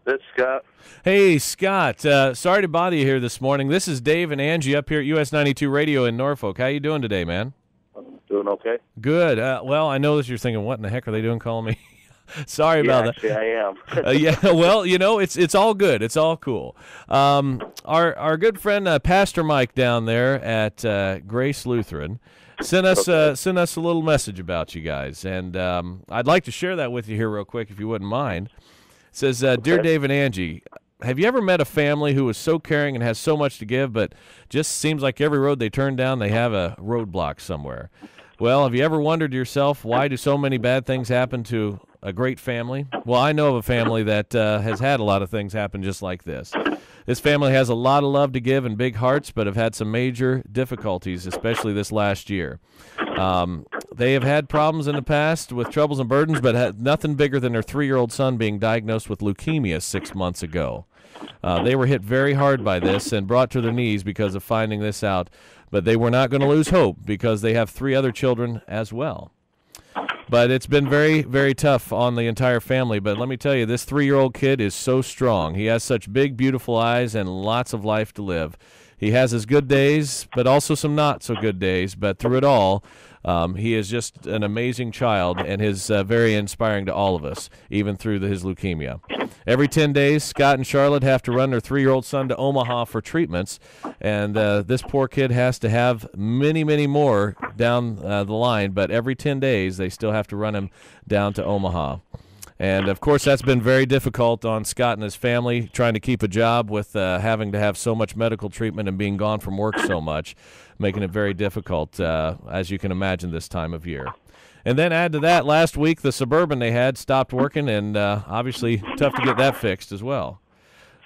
This is Scott. Hey, Scott. Sorry to bother you here this morning. This is Dave and Angie up here at US 92 Radio in Norfolk. How you doing today, man? I'm doing okay. Good. Well, I know that you're thinking, what in the heck are they doing calling me? Sorry about actually, that. I am. Yeah, well, it's all good. It's all cool. Our good friend Pastor Mike down there at Grace Lutheran sent us a little message about you guys, and I'd like to share that with you here real quick if you wouldn't mind. It says, Dear Dave and Angie, have you ever met a family who is so caring and has so much to give, but just seems like every road they turn down, they have a roadblock somewhere? Well, have you ever wondered to yourself, why do so many bad things happen to a great family? Well, I know of a family that has had a lot of things happen just like this. This family has a lot of love to give and big hearts, but have had some major difficulties, especially this last year. They have had problems in the past with troubles and burdens, but had nothing bigger than their 3-year-old son being diagnosed with leukemia 6 months ago. They were hit very hard by this and brought to their knees because of finding this out, but they were not going to lose hope because they have 3 other children as well. But it's been very, very tough on the entire family. But let me tell you, this 3-year-old kid is so strong. He has such big, beautiful eyes and lots of life to live. He has his good days, but also some not so good days. But through it all, he is just an amazing child and is very inspiring to all of us, even through his leukemia. Every 10 days, Skott and Charlotte have to run their 3-year-old son to Omaha for treatments, and this poor kid has to have many, many more down the line, but every 10 days they still have to run him down to Omaha. And, of course, that's been very difficult on Skott and his family, trying to keep a job with having to have so much medical treatment and being gone from work so much, making it very difficult, as you can imagine, this time of year. And then add to that, last week the Suburban they had stopped working, and obviously tough to get that fixed as well.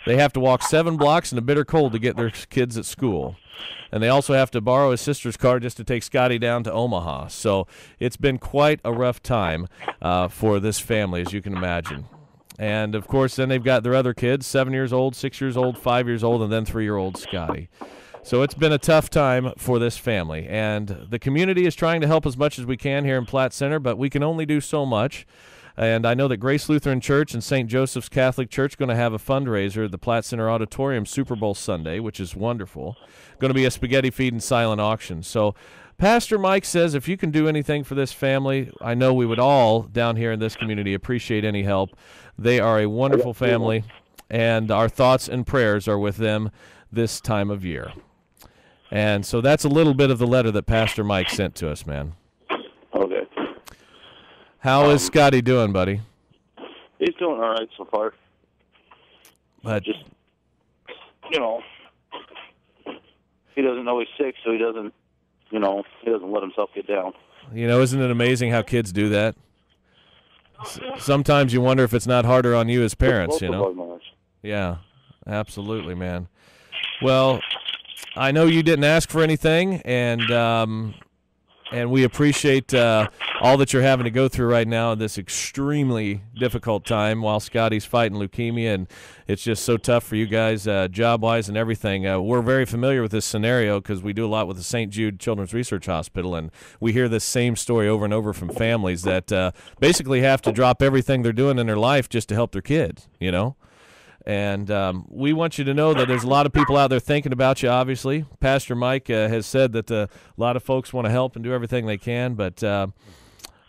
They have to walk 7 blocks in the bitter cold to get their kids at school. And they also have to borrow his sister's car just to take Scotty down to Omaha. So it's been quite a rough time for this family, as you can imagine. And, of course, then they've got their other kids, 7 years old, 6 years old, 5 years old, and then 3-year-old Scotty. So it's been a tough time for this family. And the community is trying to help as much as we can here in Platte Center, but we can only do so much. And I know that Grace Lutheran Church and St. Joseph's Catholic Church are going to have a fundraiser at the Platte Center Auditorium Super Bowl Sunday, which is wonderful. Going to be a spaghetti feed and silent auction. So Pastor Mike says if you can do anything for this family, I know we would all down here in this community appreciate any help. They are a wonderful family, and our thoughts and prayers are with them this time of year. And so that's a little bit of the letter that Pastor Mike sent to us, man. Okay. How is Scotty doing, buddy? He's doing all right so far. But just, he doesn't know he's sick, so he doesn't let himself get down. Isn't it amazing how kids do that? Sometimes you wonder if it's not harder on you as parents, Yeah, absolutely, man. Well, I know you didn't ask for anything, and we appreciate all that you're having to go through right now in this extremely difficult time while Scotty's fighting leukemia, and it's just so tough for you guys job-wise and everything. We're very familiar with this scenario because we do a lot with the St. Jude Children's Research Hospital, and we hear this same story over and over from families that basically have to drop everything they're doing in their life just to help their kids, And we want you to know that there's a lot of people out there thinking about you, obviously. Pastor Mike has said that a lot of folks want to help and do everything they can. But,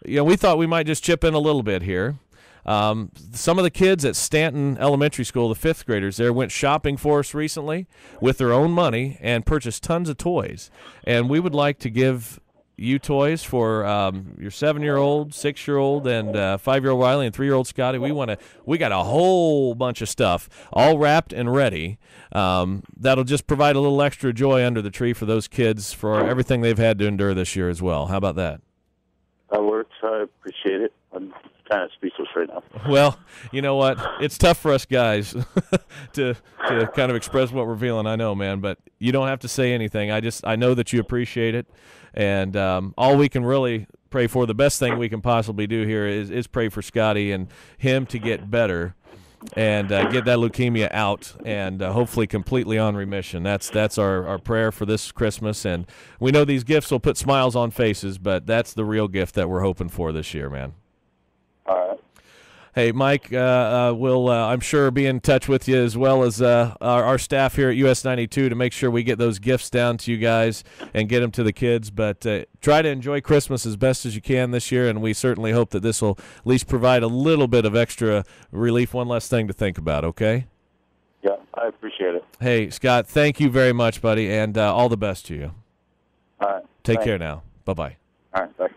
we thought we might just chip in a little bit here. Some of the kids at Stanton Elementary School, the 5th graders there, went shopping for us recently with their own money and purchased tons of toys. And we would like to give you toys for your 7-year-old, 6-year-old, and 5-year-old Riley and 3-year-old Scotty. We got a whole bunch of stuff all wrapped and ready. That'll just provide a little extra joy under the tree for those kids for everything they've had to endure this year as well. How about that? That works. I appreciate it. I'm kind of speechless right now. Well, you know what? It's tough for us guys to kind of express what we're feeling. I know, man, but you don't have to say anything. I know that you appreciate it. And all we can really pray for, the best thing we can possibly do here is pray for Scotty and him to get better and get that leukemia out and hopefully completely on remission. That's our prayer for this Christmas. And we know these gifts will put smiles on faces, but that's the real gift that we're hoping for this year, man. All right. Hey, Mike, we'll, I'm sure, be in touch with you as well as our staff here at US 92 to make sure we get those gifts down to you guys and get them to the kids. But try to enjoy Christmas as best as you can this year, and we certainly hope that this will at least provide a little bit of extra relief, one less thing to think about, okay? Yeah, I appreciate it. Hey, Skott, thank you very much, buddy, and all the best to you. All right. Take care now. Bye-bye. All right, bye.